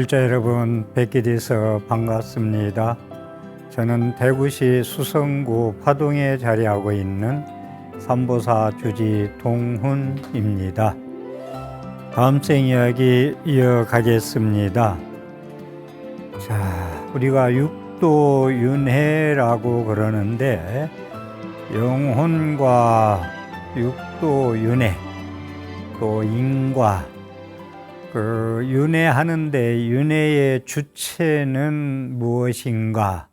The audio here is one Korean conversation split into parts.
글자 여러분 뵙게 돼서 반갑습니다. 저는 대구시 수성구 파동에 자리하고 있는 삼보사 주지 동훈입니다. 다음 생 이야기 이어가겠습니다. 자, 우리가 육도윤회라고 그러는데 영혼과 육도윤회 또 인과 윤회하는데 윤회의 주체는 무엇인가에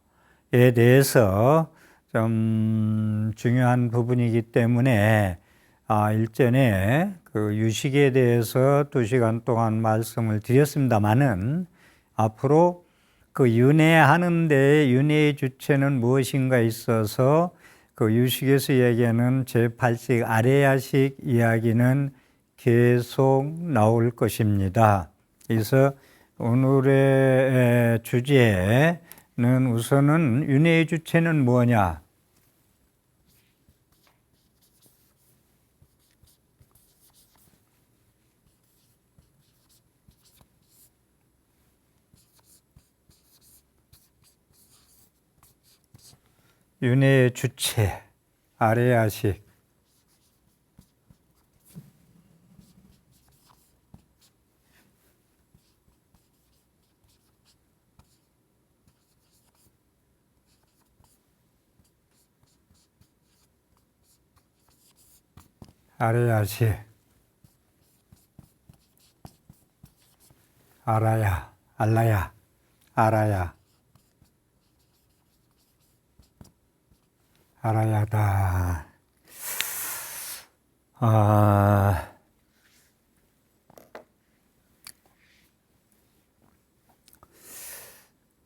대해서 좀 중요한 부분이기 때문에 일전에 유식에 대해서 2시간 동안 말씀을 드렸습니다마는 앞으로 윤회하는데 윤회의 주체는 무엇인가 있어서 유식에서 얘기하는 제8식 아레야식 이야기는 계속 나올 것입니다. 그래서 오늘의 주제는 우선은 윤회의 주체는 뭐냐? 윤회의 주체, 아레야식. 아레야식. 알아야, 알라야, 알아야. 알아야다.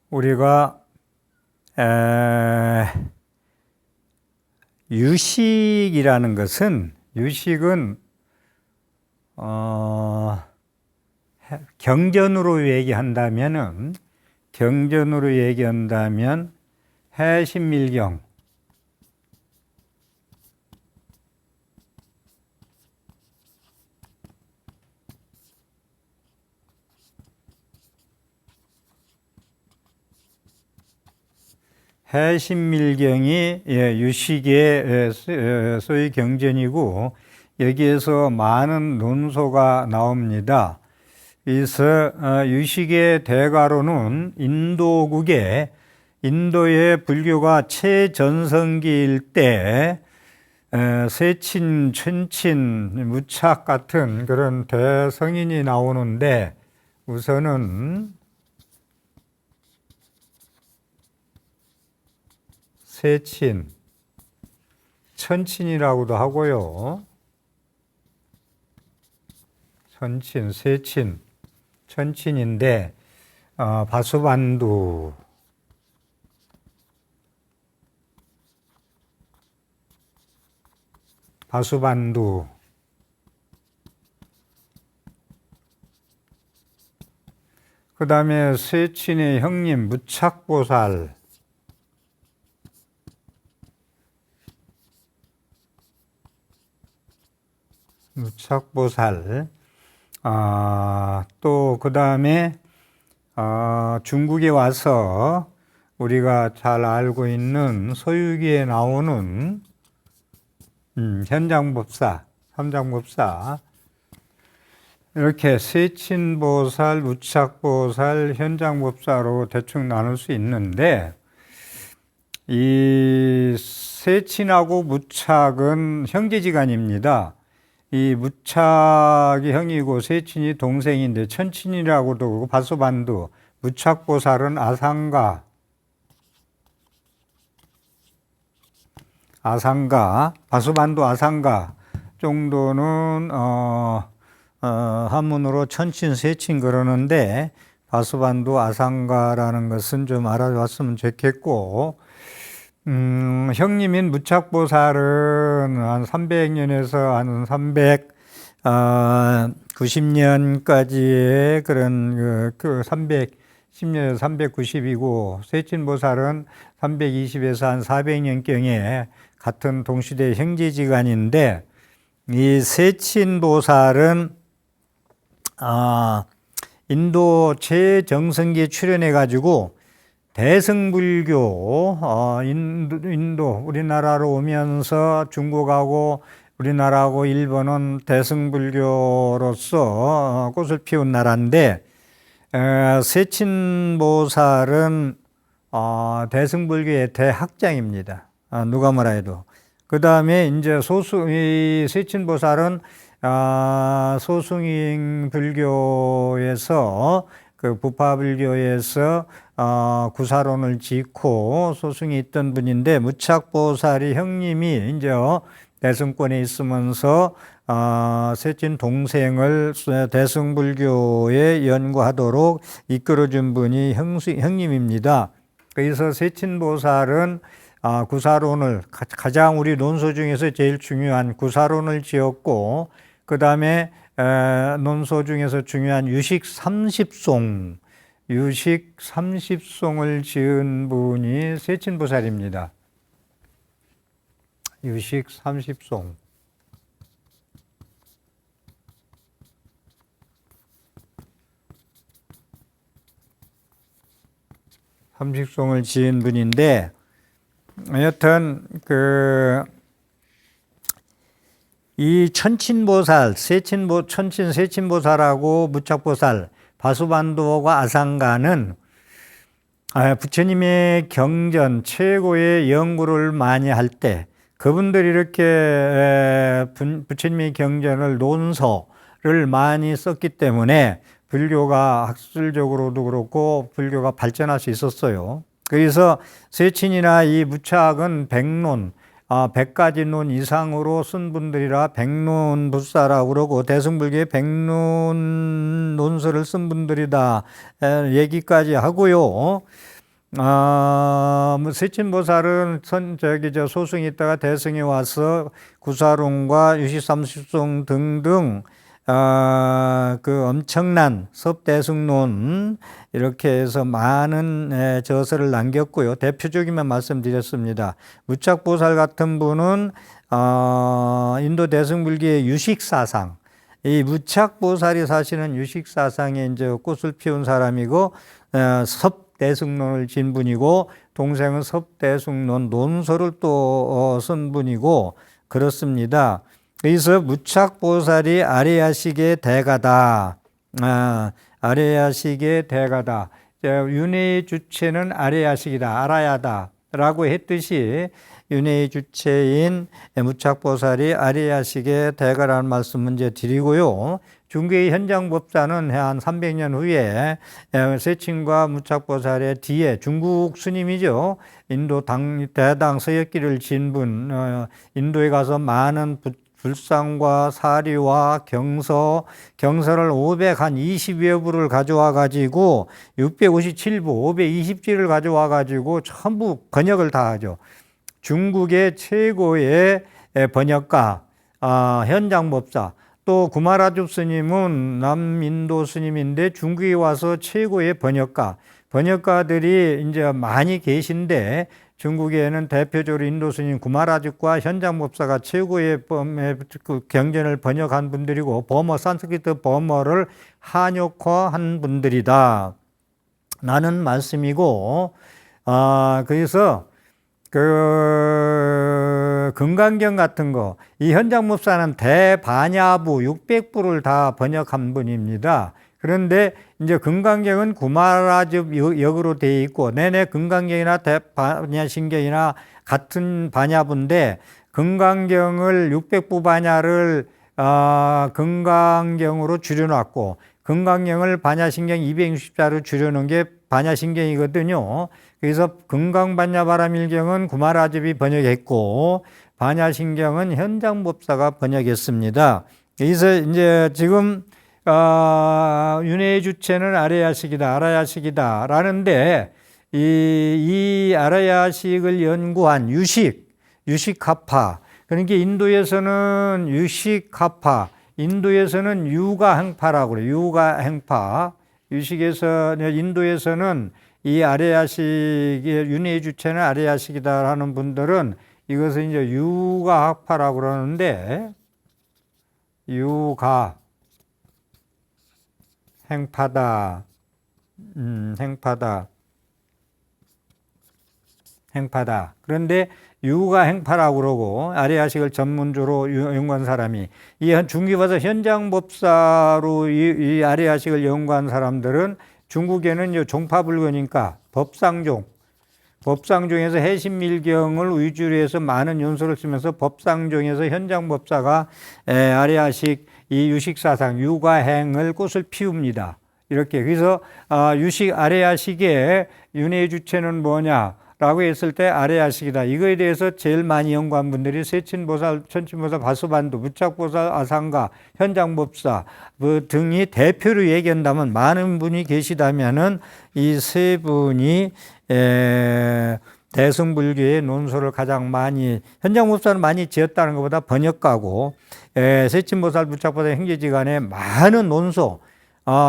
우리가 유식이라는 것은 유식은 경전으로 얘기한다면 해신밀경 해신밀경이 유식의 소위 경전이고 여기에서 많은 논소가 나옵니다. 그래서 유식의 대가로는 인도의 불교가 최전성기일 때 세친, 천친, 무착 같은 그런 대성인이 나오는데 우선은 세친, 천친이라고도 하고요. 천친, 세친, 천친인데 바수반두, 그 다음에 세친의 형님 무착보살, 또 그 다음에 중국에 와서 우리가 잘 알고 있는 소유기에 나오는 현장법사, 삼장법사 이렇게 세친보살, 무착보살, 현장법사로 대충 나눌 수 있는데 이 세친하고 무착은 형제지간입니다. 이 무착이 형이고 세친이 동생인데 천친이라고도 그러고 바수반두, 무착보살은 아상가, 바수반두 아상가 정도는 한문으로 천친, 세친 그러는데 바수반두 아상가라는 것은 좀 알아봤으면 좋겠고 형님인 무착보살은 한 300년에서 한 390년까지의 그런 310년 390이고 세친보살은 320에서 한 400년경에 같은 동시대 형제지간인데 이 세친보살은 인도 최정성기에 출연해가지고 대승불교, 인도, 우리나라로 오면서 중국하고 우리나라하고 일본은 대승불교로서 꽃을 피운 나라인데, 세친보살은 대승불교의 대학장입니다. 누가 뭐라 해도. 그 다음에 이제 이 세친보살은 소승인 불교에서 그 부파불교에서 구사론을 짓고 소승이 있던 분인데, 무착보살이 형님이 이제 대승권에 있으면서 세친 동생을 대승불교에 연구하도록 이끌어준 분이 형님입니다. 그래서 세친보살은 구사론을, 가장 우리 논소 중에서 제일 중요한 구사론을 지었고, 그 다음에 논소 중에서 중요한 유식 30송, 유식 30송을 지은 분이 세친보살입니다. 유식 30송. 삼식송을 지은 분인데, 여튼 이 천친보살, 천친 세친보살하고 무착보살, 바수반도가 아상가는 부처님의 경전 최고의 연구를 많이 할 때 그분들이 이렇게 부처님의 경전을 논서를 많이 썼기 때문에 불교가 학술적으로도 그렇고 불교가 발전할 수 있었어요. 그래서 세친이나 이 무착은 백론, 100가지 논 이상으로 쓴 분들이라 백론불사라고 그러고, 대승불교의 백론 논서를 쓴 분들이다 얘기까지 하고요. 세친보살은 소승이 있다가 대승에 와서 구사론과 유식삼십송 등등 그 엄청난 섭대승론 이렇게 해서 많은 저서를 남겼고요. 대표적인만 말씀드렸습니다. 무착보살 같은 분은 인도 대승불교의 유식사상, 이 무착보살이 사실은 유식사상에 이제 꽃을 피운 사람이고, 섭대승론을 진 분이고, 동생은 섭대승론 논서를 또 쓴 분이고 그렇습니다. 그래서 무착보살이 아리야식의 대가다. 아리야식의 대가다. 윤회의 주체는 아리야식이다. 알아야다. 라고 했듯이 윤회의 주체인 무착보살이 아리야식의 대가라는 말씀 이제 드리고요. 중국의 현장법사는 한 300년 후에 세친과 무착보살의 뒤에 중국 스님이죠. 인도 대당 서역기를 진 분, 인도에 가서 많은 불상과 사리와 경서를 520여 부를 가져와 가지고 657부, 520지를 가져와 가지고 전부 번역을 다 하죠. 중국의 최고의 번역가, 현장법사. 또 구마라줍 스님은 남인도 스님인데 중국에 와서 최고의 번역가들이 이제 많이 계신데, 중국에는 대표적으로 인도 스님 구마라줍과 현장법사가 최고의 경전을 번역한 분들이고, 산스크리트 버머를 한역화한 분들이다 라는 말씀이고, 그래서 금강경 같은 거, 이 현장법사는 대반야부 600부를 다 번역한 분입니다. 그런데 이제 금강경은 구마라줍 역으로 되어 있고, 내내 금강경이나 대반야신경이나 같은 반야부인데, 금강경을 600부 반야를 금강경으로 줄여놨고, 금강경을 반야신경 260자로 줄여놓은 게 반야신경이거든요. 그래서 금강반야바라밀경은 구마라줍이 번역했고, 반야신경은 현장법사가 번역했습니다. 그래서 이제 지금 윤회의 주체는 알아야식이다 라는데, 이 알아야식을 연구한 유식학파, 그러니까 인도에서는 유식학파, 인도에서는 유가행파라고 그래요. 유가행파. 인도에서는 이 아레야식의 윤회의 주체는 아레야식이다라는 분들은 이것을 이제 유가학파라고 그러는데, 유가행파. 행파다. 행파다. 그런데 유가 행파라고 그러고 아래야식을 전문적으로 연구한 사람이 이 중기법사 현장법사로 이 아래야식을 연구한 사람들은 중국에는 종파불교니까 법상종에서 해신밀경을 위주로 해서 많은 연소를 쓰면서 법상종에서 현장법사가 아래야식 이 유식사상 유가행을 꽃을 피웁니다. 이렇게 그래서 유식 아래야식의 윤회의 주체는 뭐냐? 라고 했을 때 아래야식이다. 이거에 대해서 제일 많이 연구한 분들이 세친보살, 천친보살, 바수반도, 무착보살, 아상가, 현장법사 등이 대표로 얘기한다면 많은 분이 계시다면은 이 세 분이 대승불교의 논소를 가장 많이 현장법사는 많이 지었다는 것보다 번역가고 세친보살, 무착보살 형제지간에 많은 논소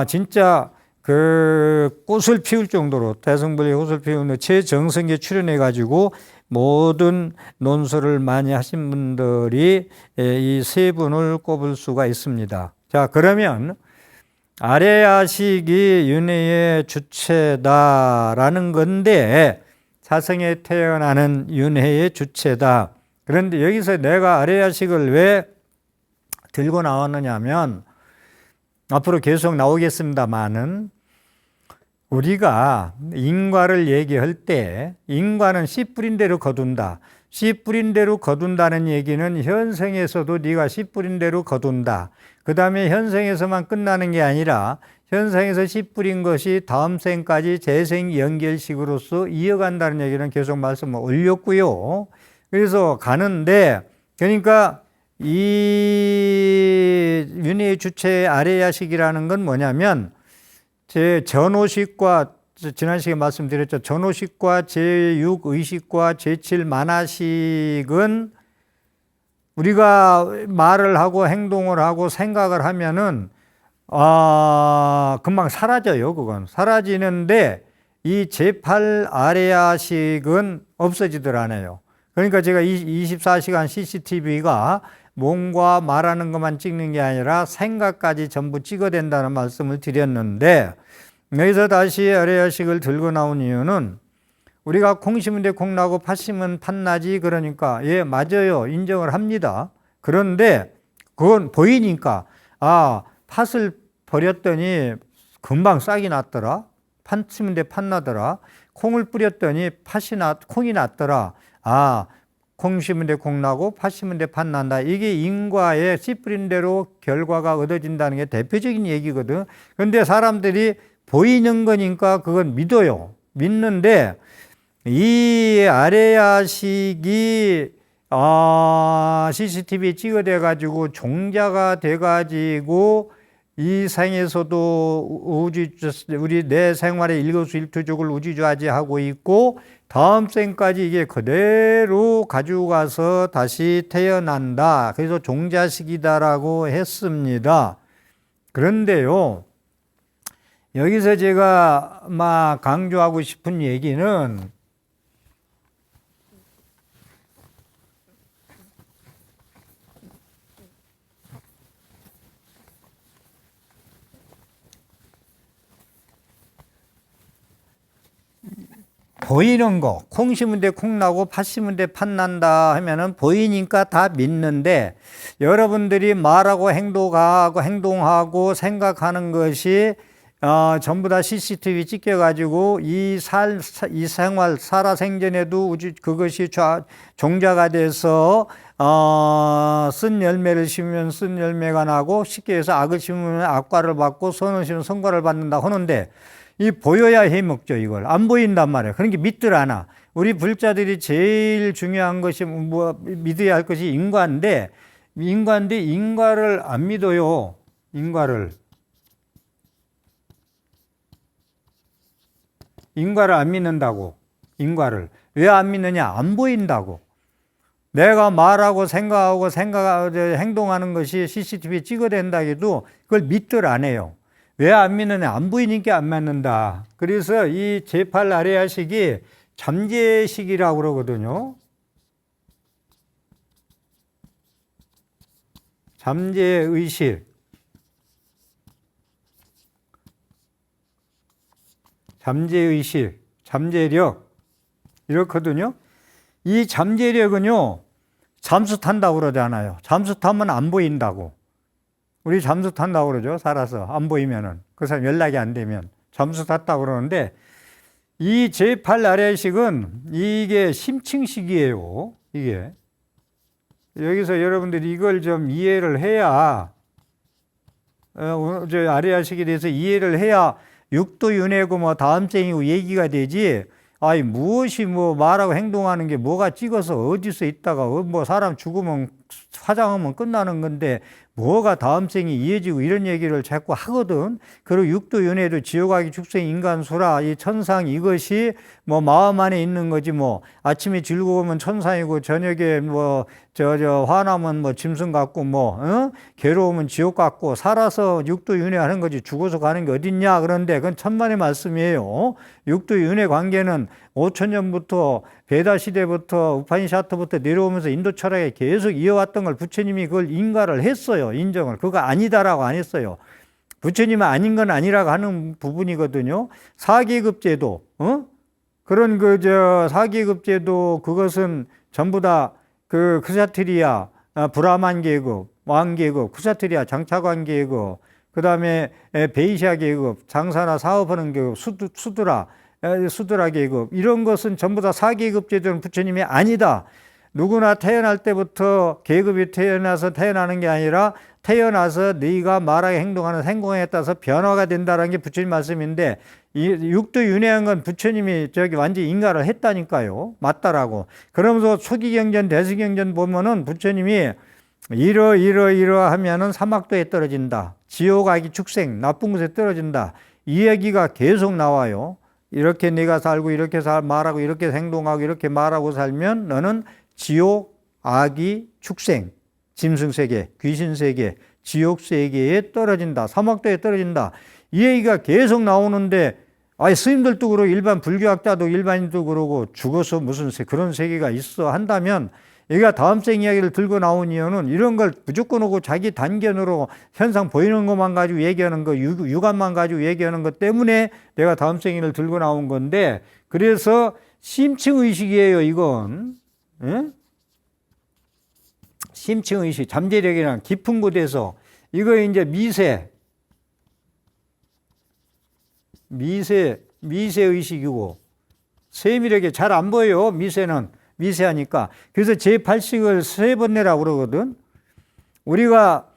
진짜 그 꽃을 피울 정도로 대승불교 꽃을 피우는 최정성에 출연해가지고 모든 논설을 많이 하신 분들이 이 세 분을 꼽을 수가 있습니다. 자, 그러면 아래야식이 윤회의 주체다라는 건데 사성에 태어나는 윤회의 주체다. 그런데 여기서 내가 아래야식을 왜 들고 나왔느냐 하면 앞으로 계속 나오겠습니다만은 우리가 인과를 얘기할 때 인과는 씨 뿌린 대로 거둔다. 씨 뿌린 대로 거둔다는 얘기는 현생에서도 네가 씨 뿌린 대로 거둔다. 그 다음에 현생에서만 끝나는 게 아니라 현생에서 씨 뿌린 것이 다음 생까지 재생 연결식으로서 이어간다는 얘기는 계속 말씀을 올렸고요. 그래서 가는데 그러니까 이 윤회의 주체 아래야식이라는 건 뭐냐면 제 전오식과 지난 시간에 말씀드렸죠. 전오식과 제6의식과 제7만화식은 우리가 말을 하고 행동을 하고 생각을 하면은 금방 사라져요. 그건 사라지는데 이 제8 아래야식은 없어지질 않아요. 그러니까 제가 24시간 CCTV가 몸과 말하는 것만 찍는 게 아니라 생각까지 전부 찍어댄다는 말씀을 드렸는데 여기서 다시 아래야식을 들고 나온 이유는 우리가 콩 심은 데 콩 나고 팥 심은 팥 나지 그러니까 예 맞아요 인정을 합니다. 그런데 그건 보이니까 팥을 버렸더니 금방 싹이 났더라. 팥 심은 데 팥 나더라. 콩을 뿌렸더니 콩이 났더라. 콩 심은 데 콩 나고 팥 심은 데 팥 난다. 이게 인과에 씨 뿌린 대로 결과가 얻어진다는 게 대표적인 얘기거든. 그런데 사람들이 보이는 거니까 그건 믿어요. 믿는데 이 아래야식이 CCTV 찍어대 가지고 종자가 돼 가지고 이 생에서도 우리 내 생활의 일거수일투족을 우지좌지하고 있고 다음 생까지 이게 그대로 가지고 가서 다시 태어난다. 그래서 종자식이다라고 했습니다. 그런데요, 여기서 제가 강조하고 싶은 얘기는 보이는 거, 콩 심은 데 콩 나고 팥 심은 데 팥 난다 하면은 보이니까 다 믿는데 여러분들이 말하고 행동하고 생각하는 것이 전부 다 CCTV 찍혀가지고 이 생활, 살아생전에도 그것이 종자가 돼서 쓴 열매를 심으면 쓴 열매가 나고 쉽게 해서 악을 심으면 악과를 받고 선을 심으면 선과를 받는다 하는데 이 보여야 해먹죠. 이걸 안 보인단 말이에요. 그러니까 믿들 않아. 우리 불자들이 제일 중요한 것이 믿어야 할 것이 인과인데 인과를 안 믿어요. 인과를 안 믿는다고. 인과를 왜 안 믿느냐? 안 보인다고. 내가 말하고 생각하고 행동하는 것이 CCTV에 찍어댄다 해도 그걸 믿들 안 해요. 왜 안 믿느냐? 안 보이니까 안 믿는다. 그래서 이 제8 아래야식이 잠재식이라고 그러거든요. 잠재의식. 잠재의식, 잠재력 이렇거든요. 이 잠재력은요, 잠수 탄다고 그러잖아요. 잠수 타면 안 보인다고. 우리 잠수 탄다고 그러죠. 살아서 안 보이면은, 그 사람 연락이 안 되면 잠수 탔다고 그러는데, 이 제8 아래의식은 이게 심층식이에요. 이게 여기서 여러분들이 이걸 좀 이해를 해야, 저 아래의식에 대해서 이해를 해야 육도윤회고 뭐 다음생이고 얘기가 되지. 아이, 무엇이 뭐 말하고 행동하는 게 뭐가 찍어서 어디서 있다가 뭐 사람 죽으면 화장하면 끝나는 건데 뭐가 다음 생이 이어지고 이런 얘기를 자꾸 하거든. 그리고 육도윤회도 지옥아기 축생 인간수라, 이 천상 이것이 뭐 마음 안에 있는 거지. 뭐 아침에 즐거우면 천상이고 저녁에 뭐 화나면 뭐 짐승 같고 뭐 괴로우면 지옥 같고, 살아서 육도윤회 하는 거지 죽어서 가는 게 어딨냐. 그런데 그건 천만의 말씀이에요. 육도윤회 관계는 5,000년부터 베다 시대부터 우파니샤트부터 내려오면서 인도 철학에 계속 이어왔던 걸 부처님이 그걸 인가를 했어요. 인정을. 그거 아니다라고 안 했어요. 부처님은 아닌 건 아니라고 하는 부분이거든요. 4계급 제도, 그런 사계급 제도, 그것은 전부 다 그 크샤트리아, 브라만 계급, 왕 계급, 크샤트리아 장차관 계급, 그 다음에 베이시아 계급, 장사나 사업하는 계급, 수드라 계급, 이런 것은 전부 다 4계급 제도는 부처님이 아니다. 누구나 태어날 때부터 계급이 태어나서 태어나는 게 아니라 태어나서 네가 말하게 행동하는 행동에 따라서 변화가 된다는 게 부처님 말씀인데, 이 육도윤회한 건 부처님이 완전히 인가를 했다니까요. 맞다라고. 그러면서 초기경전, 대수경전 보면은 부처님이 이러하면은 사막도에 떨어진다. 지옥아기 축생, 나쁜 곳에 떨어진다. 이 얘기가 계속 나와요. 이렇게 네가 살고 이렇게 말하고 이렇게 행동하고 이렇게 말하고 살면 너는 지옥, 아기, 축생, 짐승세계, 귀신세계, 지옥세계에 떨어진다. 사막도에 떨어진다. 이 얘기가 계속 나오는데, 아니 스님들도 그러고 일반 불교학자도 일반인도 그러고 죽어서 무슨 그런 세계가 있어 한다면, 여기가 다음생 이야기를 들고 나온 이유는 이런 걸 무조건 오고 자기 단견으로 현상 보이는 것만 가지고 얘기하는 거, 육안만 가지고 얘기하는 것 때문에 내가 다음생 이야기를 들고 나온 건데, 그래서 심층의식이에요, 이건. 예? 심층의식, 잠재력이랑 깊은 곳에서, 이거 이제 미세의식이고, 세밀하게 잘 안 보여요, 미세는. 미세하니까. 그래서 제8식을 3번 내라고 그러거든. 우리가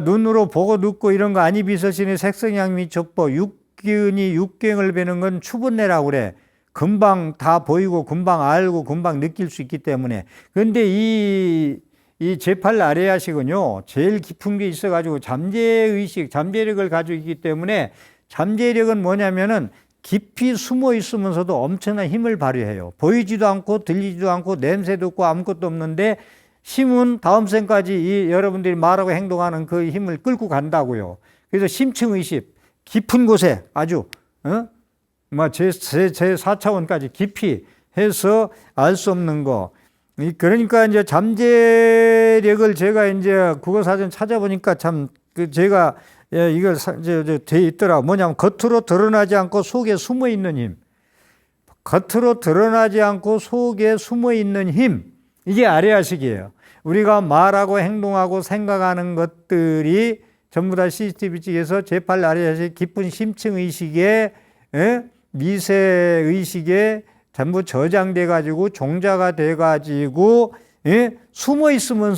눈으로 보고 듣고 이런 거 아니 비서신의 색성향 미촉보, 육견이 육경을 배는 건 추분내라고 그래. 금방 다 보이고 금방 알고 금방 느낄 수 있기 때문에. 그런데 이 제8 아레아식은요, 제일 깊은 게 있어가지고 잠재의식, 잠재력을 가지고 있기 때문에, 잠재력은 뭐냐면은 깊이 숨어 있으면서도 엄청난 힘을 발휘해요. 보이지도 않고 들리지도 않고 냄새도 없고 아무것도 없는데 힘은 다음 생까지 여러분들이 말하고 행동하는 그 힘을 끌고 간다고요. 그래서 심층의식, 깊은 곳에 아주 제 4차원까지 깊이 해서 알 수 없는 거. 그러니까 이제 잠재력을 제가 이제 국어사전 찾아보니까 참 제가 이걸 돼 있더라. 뭐냐면 겉으로 드러나지 않고 속에 숨어 있는 힘. 겉으로 드러나지 않고 속에 숨어 있는 힘. 이게 아레아식이에요. 우리가 말하고 행동하고 생각하는 것들이 전부 다 CCTV 쪽에서 제8 아레아식 깊은 심층의식에, 미세의식에 전부 저장돼 가지고 종자가 돼 가지고 숨어 있으면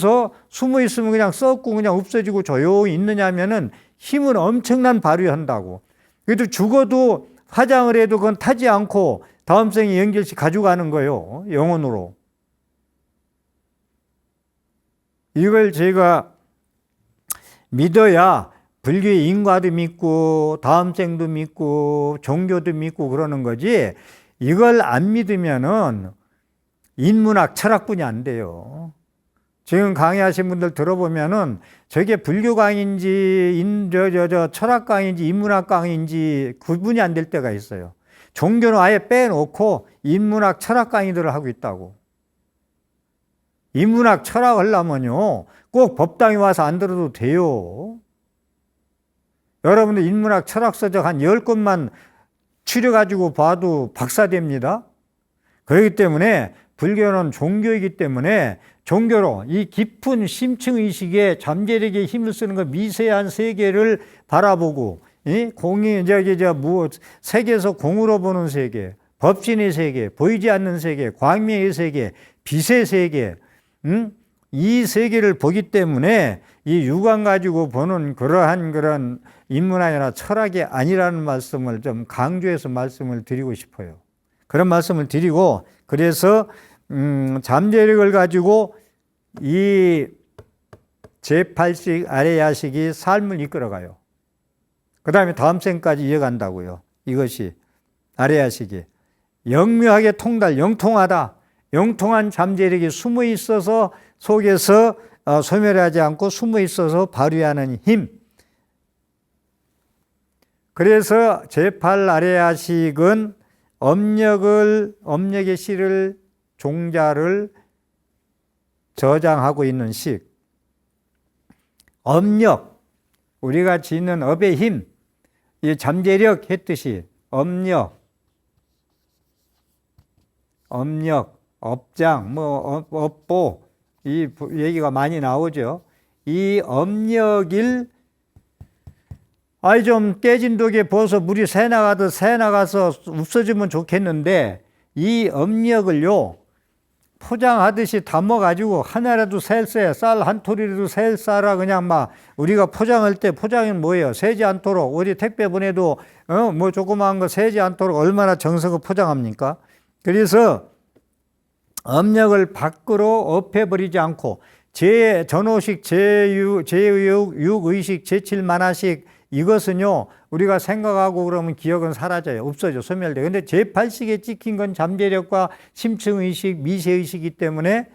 그냥 썩고 그냥 없어지고 조용히 있느냐면은 힘은 엄청난 발휘한다고. 그래도 죽어도 화장을 해도 그건 타지 않고 다음 생에 연결시 가져가는 거예요. 영혼으로. 이걸 제가 믿어야 불교의 인과도 믿고 다음 생도 믿고 종교도 믿고 그러는 거지, 이걸 안 믿으면은 인문학 철학뿐이 안 돼요. 지금 강의하신 분들 들어보면은 저게 불교 강의인지 철학 강의인지 인문학 강의인지 구분이 안 될 때가 있어요. 종교는 아예 빼놓고 인문학 철학 강의들을 하고 있다고. 인문학 철학 하려면요 꼭 법당에 와서 안 들어도 돼요. 여러분들 인문학 철학 서적 한 10권만 추려가지고 봐도 박사됩니다. 그렇기 때문에 불교는 종교이기 때문에 종교로 이 깊은 심층의식에 잠재력에 힘을 쓰는 그 미세한 세계를 바라보고, 이 공이, 세계에서 공으로 보는 세계, 법신의 세계, 보이지 않는 세계, 광명의 세계, 빛의 세계, 이 세계를 보기 때문에 이 육안 가지고 보는 그런 인문학이나 철학이 아니라는 말씀을 좀 강조해서 말씀을 드리고 싶어요. 그런 말씀을 드리고, 그래서 잠재력을 가지고 이 제8식 아레야식이 삶을 이끌어가요. 그 다음에 다음 생까지 이어간다고요. 이것이 아레야식이 영묘하게 영통하다. 영통한 잠재력이 숨어 있어서 속에서 소멸하지 않고 숨어 있어서 발휘하는 힘. 그래서 제8 아레야식은 업력의 실을, 종자를 저장하고 있는 식. 업력, 우리가 짓는 업의 힘, 이 잠재력 했듯이 업력, 업장, 업보, 이 얘기가 많이 나오죠. 이 업력일, 좀 깨진 독에 부어서 물이 새나가서 없어지면 좋겠는데, 이 업력을요, 포장하듯이 담아가지고 하나라도 쌀 한 토리라도 싸라 그냥 우리가 포장할 때 포장이 뭐예요? 새지 않도록, 어디 택배 보내도 조그마한 거 새지 않도록 얼마나 정성을 포장합니까? 그래서 업력을 밖으로 업해버리지 않고 전호식, 육의식, 제7만화식 이것은요 우리가 생각하고 그러면 기억은 사라져요. 없어져, 소멸돼요. 근데 제8식에 찍힌 건 잠재력과 심층의식, 미세의식이기 때문에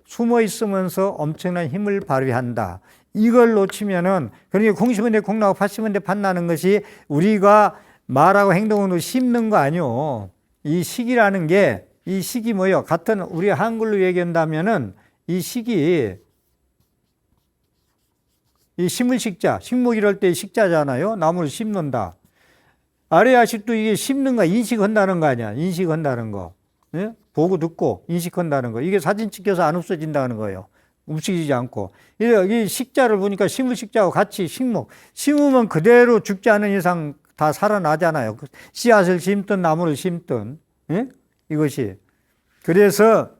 숨어 있으면서 엄청난 힘을 발휘한다. 이걸 놓치면은, 그러니까 공심은 데 공나고 팥심은 데 팥나는 것이 우리가 말하고 행동으로 심는 거 아니요. 이 식이라는 게, 이 식이 뭐예요? 같은 우리 한글로 얘기한다면은 이 식이 이 심을 식자, 식목 이럴 때 식자잖아요. 나무를 심는다. 아레야식도 이게 심는가 인식한다는 거 아니야. 인식한다는 거. 예? 보고 듣고 인식한다는 거. 이게 사진 찍혀서 안 없어진다는 거예요. 움직이지 않고. 이 식자를 보니까 심을 식자하고 같이 식목. 심으면 그대로 죽지 않은 이상 다 살아나잖아요. 씨앗을 심든 나무를 심든. 예? 이것이. 그래서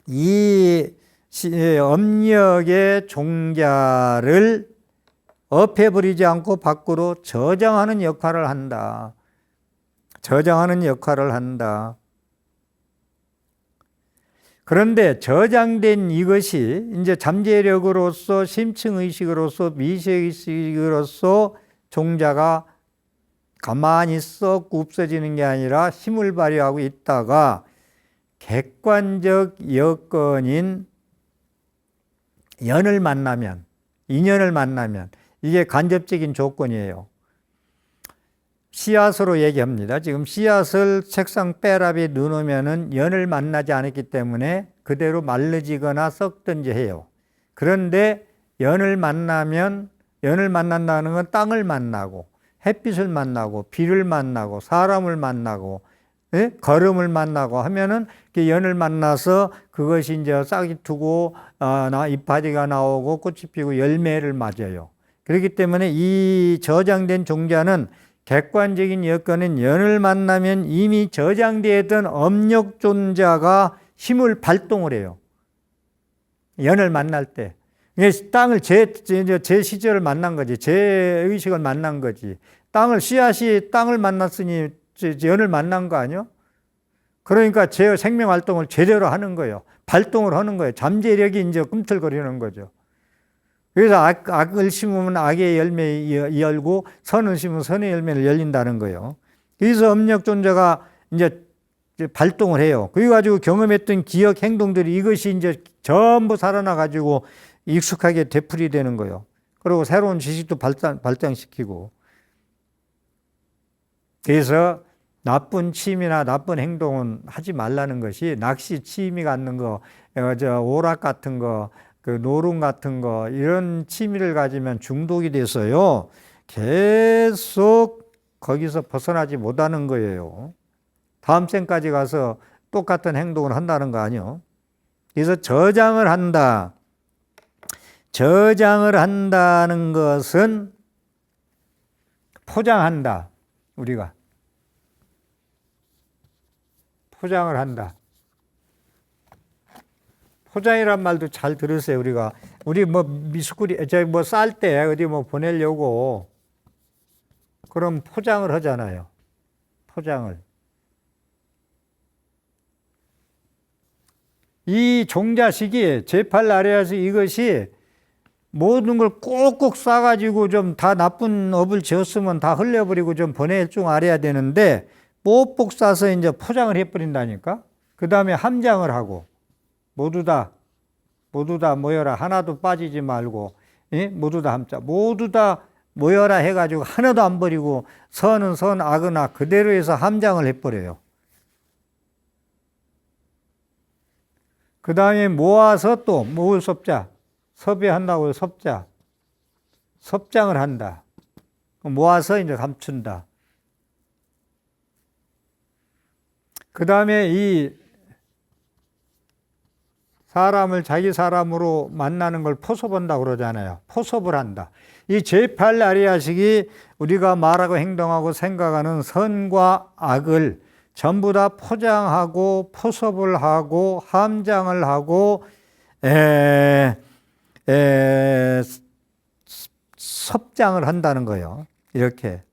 이 업력의 종자를 업해버리지 않고 밖으로 저장하는 역할을 한다. 저장하는 역할을 한다. 그런데 저장된 이것이 이제 잠재력으로서, 심층의식으로서, 미세의식으로서 종자가 가만히 썩 없어지는 게 아니라 힘을 발휘하고 있다가 객관적 여건인 인연을 만나면 이게 간접적인 조건이에요. 씨앗으로 얘기합니다. 지금 씨앗을 책상 빼랍에 넣으면은 연을 만나지 않았기 때문에 그대로 말라지거나 썩든지 해요. 그런데 연을 만난다는 건 땅을 만나고 햇빛을 만나고 비를 만나고 사람을 만나고 걸음을 만나고 하면은 연을 만나서 그것이 이제 싹이 트고 잎사귀가 나오고 꽃이 피고 열매를 맺어요. 그렇기 때문에 이 저장된 종자는 객관적인 여건은 연을 만나면 이미 저장되어 있던 업력 종자가 힘을 발동을 해요. 연을 만날 때. 땅을 제 시절을 만난 거지. 제 의식을 만난 거지. 씨앗이 땅을 만났으니 연을 만난 거 아니요? 그러니까 제 생명 활동을 제대로 하는 거예요. 발동을 하는 거예요. 잠재력이 이제 꿈틀거리는 거죠. 그래서 악을 심으면 악의 열매 열고 선을 심으면 선의 열매를 열린다는 거예요. 그래서 업력 존재가 이제 발동을 해요. 그래가지고 경험했던 기억 행동들이 이것이 이제 전부 살아나가지고 익숙하게 되풀이 되는 거예요. 그리고 새로운 지식도 발전시키고. 그래서 나쁜 취미나 나쁜 행동은 하지 말라는 것이, 낚시 취미 갖는 거, 오락 같은 거, 노름 같은 거, 이런 취미를 가지면 중독이 돼서요, 계속 거기서 벗어나지 못하는 거예요. 다음 생까지 가서 똑같은 행동을 한다는 거 아니요. 그래서 저장을 한다. 저장을 한다는 것은 포장한다. 우리가 포장을 한다. 포장이란 말도 잘 들으세요. 우리 뭐 미숫가루, 뭐 쌀 때 어디 뭐 보내려고 그럼 포장을 하잖아요. 포장을. 이 종자식이 제8아레아식 이것이 모든 걸 꼭꼭 싸가지고 좀 다 나쁜 업을 지었으면 다 흘려버리고 좀 보낼 줄 알아야 되는데 뽁뽁 싸서 이제 포장을 해버린다니까. 그 다음에 함장을 하고 모두 다 모여라. 하나도 빠지지 말고, 예? 모두 다 함자. 모두 다 모여라 해가지고 하나도 안 버리고 선은 선, 악은 악 그대로 해서 함장을 해버려요. 그 다음에 모아서 또 모을 섭자. 섭외한다고 섭자. 섭장을 한다. 모아서 이제 감춘다. 그 다음에 이 사람을 자기 사람으로 만나는 걸 포섭한다고 그러잖아요. 포섭을 한다. 이 제8아레아식이 우리가 말하고 행동하고 생각하는 선과 악을 전부 다 포장하고 포섭을 하고 함장을 하고 섭장을 한다는 거예요. 이렇게.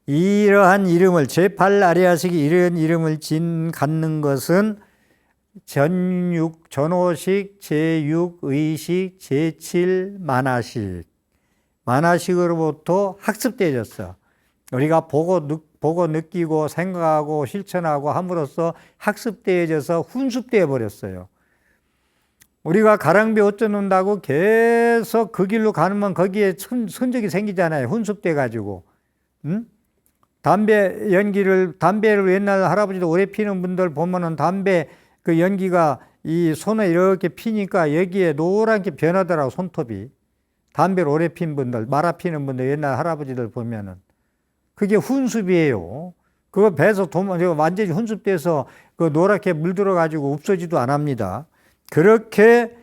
이러한 이름을 제8아레아식이 이런 이름을 갖는 것은 전오식, 제6의식, 제7 만화식. 만화식으로부터 학습되어졌어. 우리가 보고 느끼고 생각하고 실천하고 함으로써 학습되어져서 훈습되어 버렸어요. 우리가 가랑비 옷 젖는다고 계속 그 길로 가면 거기에 흔적이 생기잖아요. 훈습돼 가지고. 응? 담배를 옛날 할아버지도 오래 피는 분들 보면은 담배 그 연기가 이 손에 이렇게 피니까 여기에 노랗게 변하더라고, 손톱이. 담배를 오래 핀 분들, 말아 피는 분들, 옛날 할아버지들 보면은. 그게 훈습이에요. 그거 배에서 완전히 훈습돼서 그 노랗게 물들어가지고 없어지도 안 합니다. 그렇게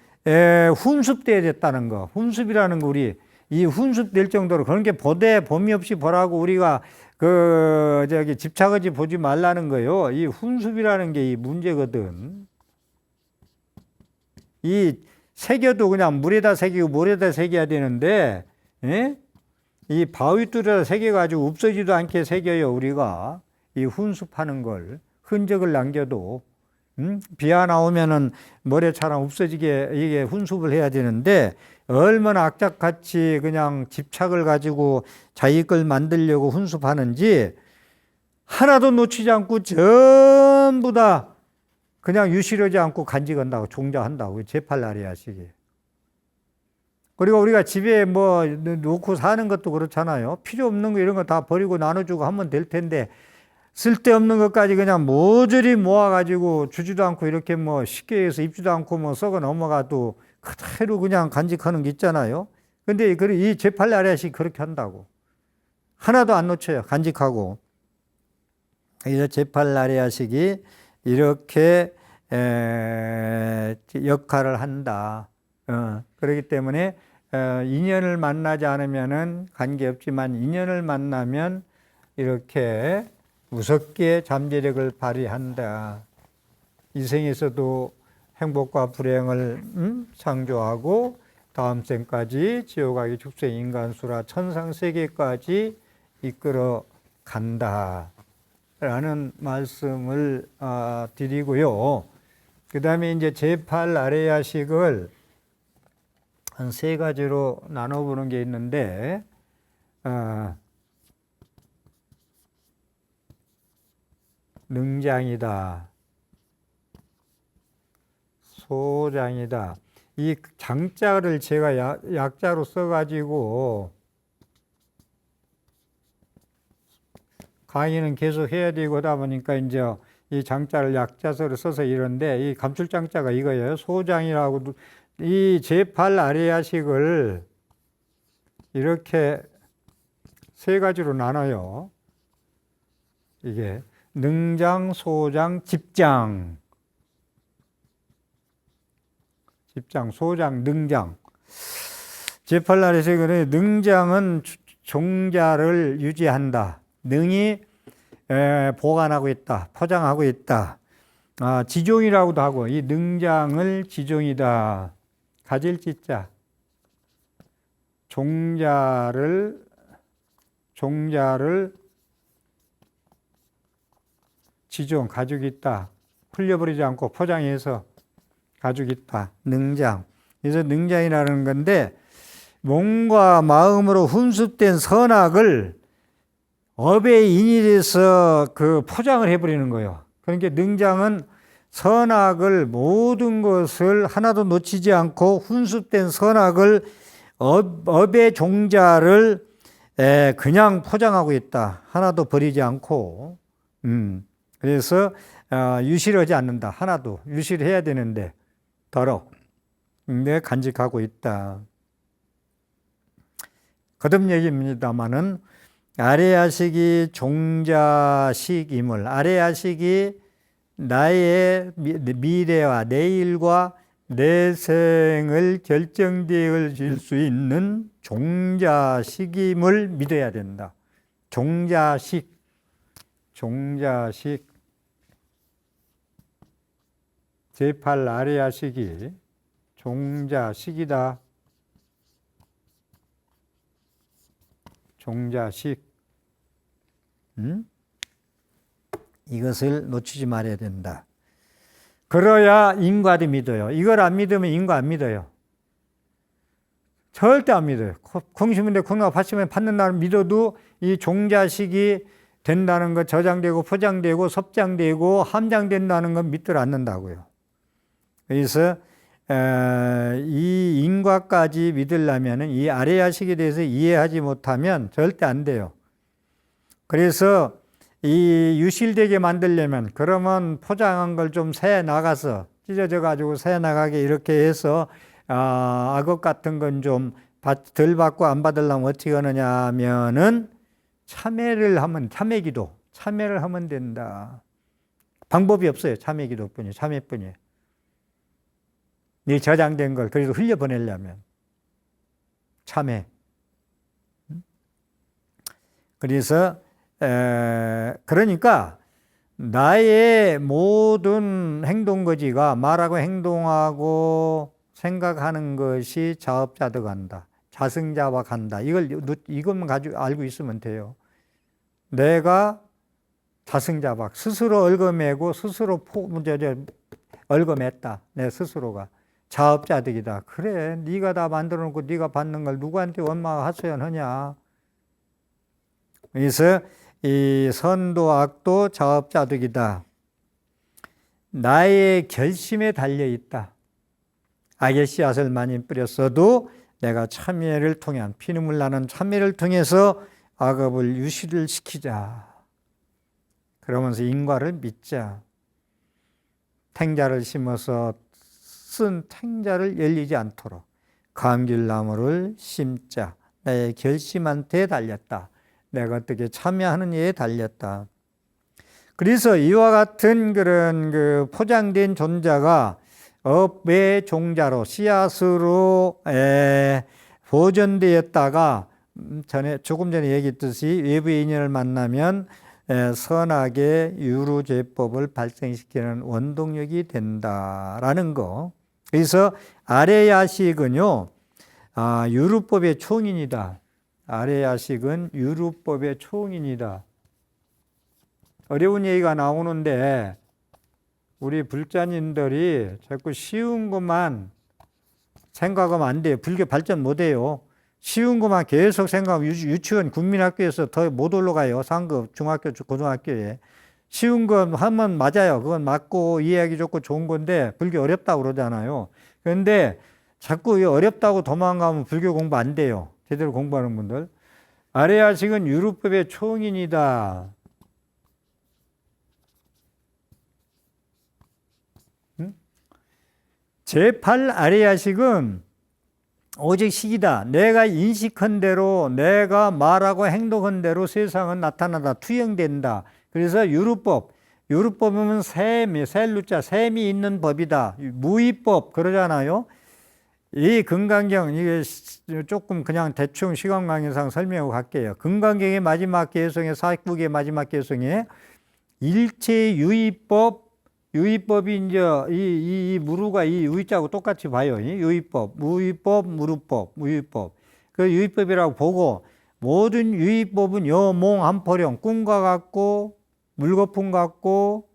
훈습돼야 됐다는 거. 훈습이라는 거 우리 이 훈습될 정도로 그런 게 범위 없이 보라고 우리가 집착하지 보지 말라는 거예요. 이 훈습이라는 게 이 문제거든. 이 새겨도 그냥 물에다 새기고 모래에다 새겨야 되는데, 예? 이 바위 뚫에다 새겨가지고 없어지도 않게 새겨요, 우리가. 이 훈습하는 걸. 흔적을 남겨도. 비가 나오면은 모래처럼 없어지게 이게 훈습을 해야 되는데, 얼마나 악착같이 그냥 집착을 가지고 자기 걸 만들려고 훈습하는지 하나도 놓치지 않고 전부 다 그냥 유실하지 않고 간직한다고, 종자한다고. 제8아레아식이. 그리고 우리가 집에 뭐 놓고 사는 것도 그렇잖아요. 필요 없는 거 이런 거 다 버리고 나눠주고 하면 될 텐데 쓸데없는 것까지 그냥 모조리 모아가지고 주지도 않고 이렇게 뭐 쉽게 해서 입지도 않고 뭐 썩어 넘어가도 그대로 그냥 간직하는 게 있잖아요. 근데 이 제8아레아식이 그렇게 한다고. 하나도 안 놓쳐요. 간직하고. 그래서 제8아레아식이 이렇게 역할을 한다. 그렇기 때문에 인연을 만나지 않으면은 관계없지만 인연을 만나면 이렇게 무섭게 잠재력을 발휘한다. 이 생에서도 행복과 불행을 창조하고 다음 생까지 지옥아기 축생 인간수라 천상세계까지 이끌어 간다 라는 말씀을 드리고요. 그 다음에 이제 제8아레아식을 한 세 가지로 나눠보는 게 있는데, 능장이다, 소장이다. 이 장자를 제가 약자로 써가지고 강의는 계속 해야 되고 하다 보니까 이제 이 장자를 약자서로 써서 이런데 이 감출장자가 이거예요. 소장이라고. 이 제8아레아식을 이렇게 세 가지로 나눠요. 이게 능장, 소장, 집장. 집장, 소장, 능장. 제8라에서는 능장은 종자를 유지한다. 능이 보관하고 있다. 포장하고 있다. 지종이라고도 하고, 이 능장을 지종이다. 가질 지자. 종자를 지종, 가지고 있다. 흘려버리지 않고 포장해서 가지고 있다. 능장. 그래서 능장이라는 건데, 몸과 마음으로 훈습된 선악을 업의 인이 돼서 그 포장을 해버리는 거예요. 그러니까 능장은 선악을 모든 것을 하나도 놓치지 않고 훈습된 선악을 업의 종자를 그냥 포장하고 있다. 하나도 버리지 않고. 그래서 유실하지 않는다. 하나도 유실해야 되는데 근데 간직하고 있다. 거듭 얘기입니다만은 아레야식이 종자식임을, 아레야식이 나의 미래와 내일과 내생을 결정되어 줄 수 있는 종자식임을 믿어야 된다. 종자식. 제8 아레야식이 종자식이다. 종자식. 이것을 놓치지 말아야 된다. 그래야 인과도 믿어요. 이걸 안 믿으면 인과 안 믿어요. 절대 안 믿어요. 공시문대 공로가 받으면 받는다는 믿어도 이 종자식이 된다는 것, 저장되고 포장되고 섭장되고 함장된다는 건 믿들 않는다고요. 그래서 이 인과까지 믿으려면 이 아레야식에 대해서 이해하지 못하면 절대 안 돼요. 그래서 이 유실되게 만들려면, 그러면 포장한 걸 좀 새 나가서 찢어져 가지고 새 나가게 이렇게 해서 악업 같은 건 좀 덜 받고 안 받으려면 어떻게 하느냐 하면은 참회를 하면 된다. 방법이 없어요. 참회기도뿐이에요. 참회뿐이에요. 네 저장된 걸 그래도 흘려보내려면 참회. 그래서 그러니까 나의 모든 행동거지가 말하고 행동하고 생각하는 것이 자업자득한다. 자승자박한다. 이것만 가지고 알고 있으면 돼요. 내가 자승자박, 스스로 얽어매고 스스로 얽어맸다. 내 스스로가 자업자득이다. 그래, 네가 다 만들어 놓고 네가 받는 걸 누구한테 원망 하소연하냐. 그래서 이 선도 악도 자업자득이다. 나의 결심에 달려 있다. 악의 씨앗을 많이 뿌렸어도 내가 참회를 통한, 피눈물 나는 참회를 통해서 악업을 유실을 시키자. 그러면서 인과를 믿자. 탱자를 심어서 쓴 탱자를 열리지 않도록 감귤나무를 심자. 나의 결심한테 달렸다. 내가 어떻게 참여하느냐에 달렸다. 그래서 이와 같은 그런 포장된 존재가 업의 종자로, 씨앗으로 보존되었다가 조금 전에 얘기했듯이 외부의 인연을 만나면 선악의 유루죄법을 발생시키는 원동력이 된다라는 거. 그래서 아레야식은요, 유루법의 총인이다. 아레야식은 유루법의 총인이다. 어려운 얘기가 나오는데 우리 불자님들이 자꾸 쉬운 것만 생각하면 안 돼요. 불교 발전 못 해요. 쉬운 것만 계속 생각하면 유치원, 국민학교에서 더 못 올라가요. 상급, 중학교, 고등학교에. 쉬운 거 하면 맞아요. 그건 맞고 이해하기 좋고 좋은 건데 불교 어렵다고 그러잖아요. 그런데 자꾸 어렵다고 도망가면 불교 공부 안 돼요. 제대로 공부하는 분들. 아레야식은 유루법의 총인이다. 제8 아레야식은 오직 식이다. 내가 인식한 대로, 내가 말하고 행동한 대로 세상은 나타나다, 투영된다. 그래서 유루법은 셈이, 셀루자, 셈이 있는 법이다. 무위법 그러잖아요. 이 금강경, 이게 조금 그냥 대충 시간 관계상 설명하고 갈게요. 금강경의 마지막 개성에, 49개의 마지막 개성에 일체유의법, 유의법이 이제 이 무루가 이 유의자하고 똑같이 봐요. 유의법, 무의법, 무루법, 무의법. 그 유의법이라고 보고, 모든 유의법은 여몽 한포령, 꿈과 같고, 물거품 같고,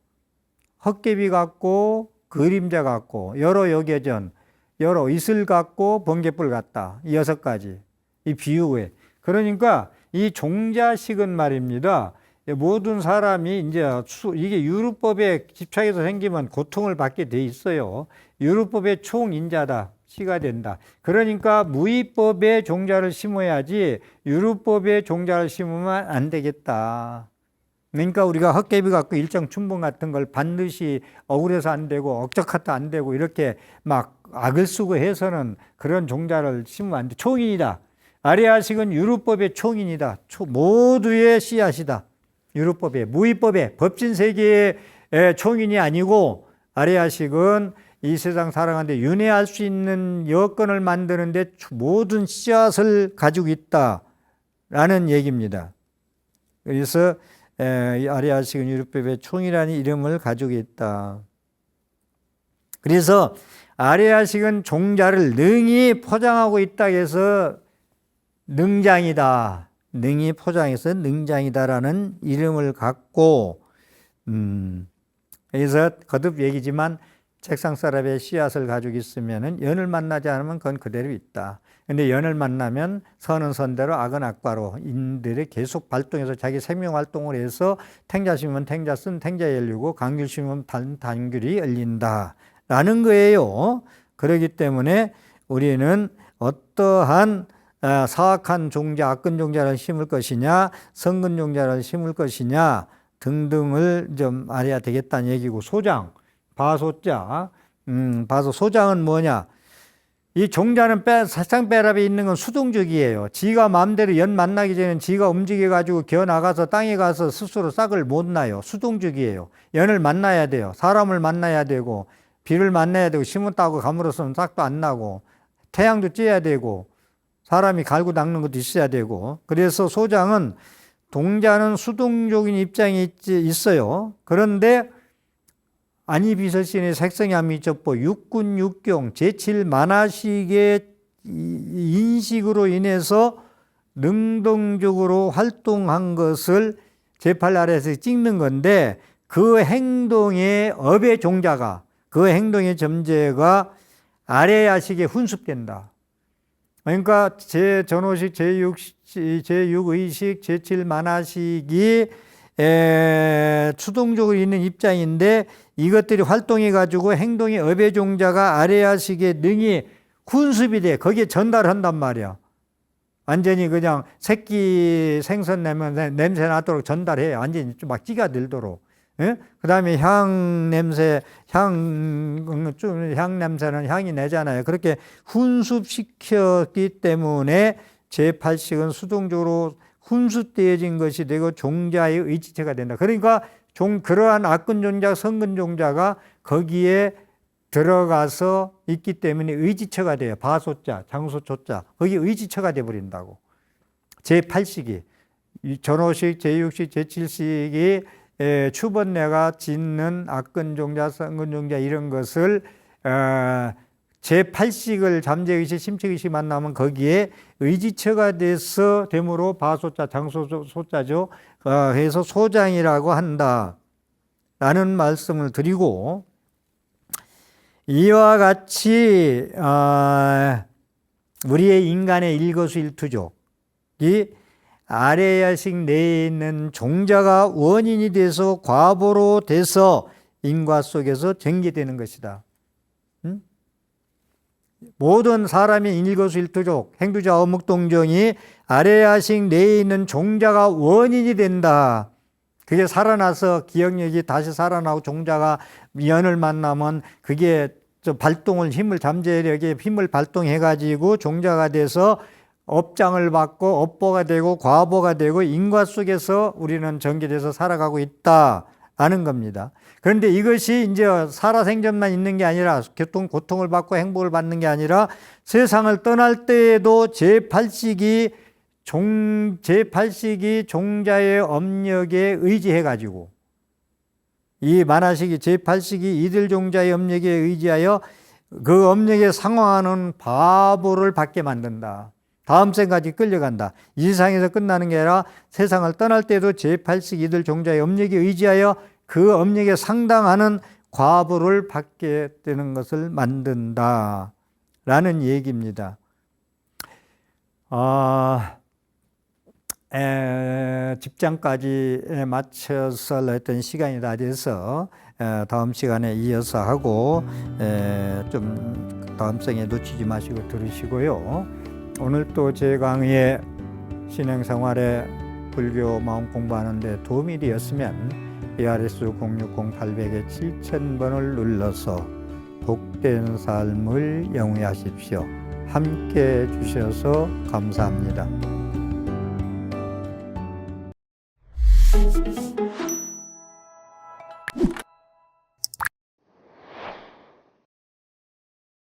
헛개비 같고, 그림자 같고, 여러 여계전, 여러 이슬 같고, 번개불 같다. 이 6가지. 이 비유에. 그러니까 이 종자식은 말입니다. 모든 사람이 이제 이게 유루법에 집착해서 생기면 고통을 받게 돼 있어요. 유루법의 총인자다. 시가 된다. 그러니까 무위법의 종자를 심어야지 유루법의 종자를 심으면 안 되겠다. 그러니까 우리가 헛개비 갖고 일정 춘봉 같은 걸 반드시 억울해서 안 되고 억적하다 안 되고 이렇게 막 악을 쓰고 해서는 그런 종자를 심으면 안 돼. 총인이다. 아레아식은 유루법의 총인이다. 모두의 씨앗이다. 유루법의, 무위법의, 법진 세계의 총인이 아니고 아레아식은 이 세상 살아가는데 윤회할 수 있는 여건을 만드는데 모든 씨앗을 가지고 있다라는 얘기입니다. 그래서 아레아식은 유루법의 총이라는 이름을 가지고 있다. 그래서 아레아식은 종자를 능히 포장하고 있다 해서 능장이다. 능히 포장해서 능장이다라는 이름을 갖고 그래서 거듭 얘기지만 책상서랍에 씨앗을 가지고 있으면 연을 만나지 않으면 그건 그대로 있다. 근데 연을 만나면 선은 선대로 악은 악바로 인들이 계속 발동해서 자기 생명 활동을 해서 탱자 심으면 탱자 쓴 탱자 열리고 강귤 심으면 단귤이 열린다라는 거예요. 그렇기 때문에 우리는 어떠한 사악한 종자, 악근 종자를 심을 것이냐, 성근 종자를 심을 것이냐 등등을 좀 알아야 되겠다는 얘기고, 소장, 바소자, 소장은 뭐냐? 이 종자는 사창배랍에 있는 건 수동적이에요. 지가 마음대로 연 만나기 전에 지가 움직여가지고 기어 나가서 땅에 가서 스스로 싹을 못 나요. 수동적이에요. 연을 만나야 돼요. 사람을 만나야 되고, 비를 만나야 되고, 심었다고 감으로서는 싹도 안 나고, 태양도 쬐야 되고, 사람이 갈고 닦는 것도 있어야 되고, 그래서 소장은 동자는 수동적인 입장이 있어요. 그런데 안이비설신의 색성이 함미적보 육군 육경 제7만화식의 인식으로 인해서 능동적으로 활동한 것을 제8아래에서 찍는 건데, 그 행동의 업의 종자가, 그 행동의 점재가 아래야식에 훈습된다. 그러니까 제-전호식, 제6의식, 제7만화식이 수동적으로 있는 입장인데, 이것들이 활동해 가지고 행동의 업의 종자가 아레아식에 능히 훈습이 돼. 거기에 전달한단 말이야. 완전히 그냥 새끼 생선 내면 냄새 나도록 전달해. 완전히 좀 막 찌가 들도록. 예? 그 다음에 향 냄새는 향이 내잖아요. 그렇게 훈습시켰기 때문에 제8식은 수동적으로 훈수되어진 것이 되고 종자의 의지체가 된다. 그러니까 그러한 악근 종자, 성근 종자가 거기에 들어가서 있기 때문에 의지처가 돼요. 바소자, 장소초자. 거기 의지처가 돼버린다고. 제8식이, 전호식, 제6식, 제7식이 추번내가 짓는 악근 종자, 성근 종자 이런 것을 제8식을 잠재의식, 심체의식 만나면 거기에 의지처가 돼서 되므로 바소자, 장소소자죠. 그래서 소장이라고 한다 라는 말씀을 드리고, 이와 같이 우리의 인간의 일거수일투족이 아레야식 내에 있는 종자가 원인이 돼서 과보로 돼서 인과 속에서 전개되는 것이다. 모든 사람의 일거수일투족, 행두자 어묵동정이 아레야식 내에 있는 종자가 원인이 된다. 그게 살아나서 기억력이 다시 살아나고 종자가 연을 만나면 그게 발동을 잠재력의 힘을 발동해 가지고 종자가 돼서 업장을 받고 업보가 되고 과보가 되고 인과 속에서 우리는 전개돼서 살아가고 있다라는 겁니다. 그런데 이것이 이제 살아생전만 있는 게 아니라 고통을 받고 행복을 받는 게 아니라 세상을 떠날 때에도 제8식이 종자의 업력에 의지해 가지고 이 만화식이 제8식이 이들 종자의 업력에 의지하여 그 업력에 상응하는 바보를 받게 만든다. 다음 생까지 끌려간다. 이 세상에서 끝나는 게 아니라 세상을 떠날 때도 제8식 이들 종자의 업력에 의지하여 그 업력에 상당하는 과보를 받게 되는 것을 만든다 라는 얘기입니다. 직장까지 맞춰서 어떤 시간이 다 돼서 다음 시간에 이어서 하고 좀 다음 생에 놓치지 마시고 들으시고요. 오늘 또 제 강의에 신앙생활에 불교 마음 공부하는 데 도움이 되었으면 ARS 060-800-7000번을 눌러서 복된 삶을 영위하십시오. 함께 해주셔서 감사합니다.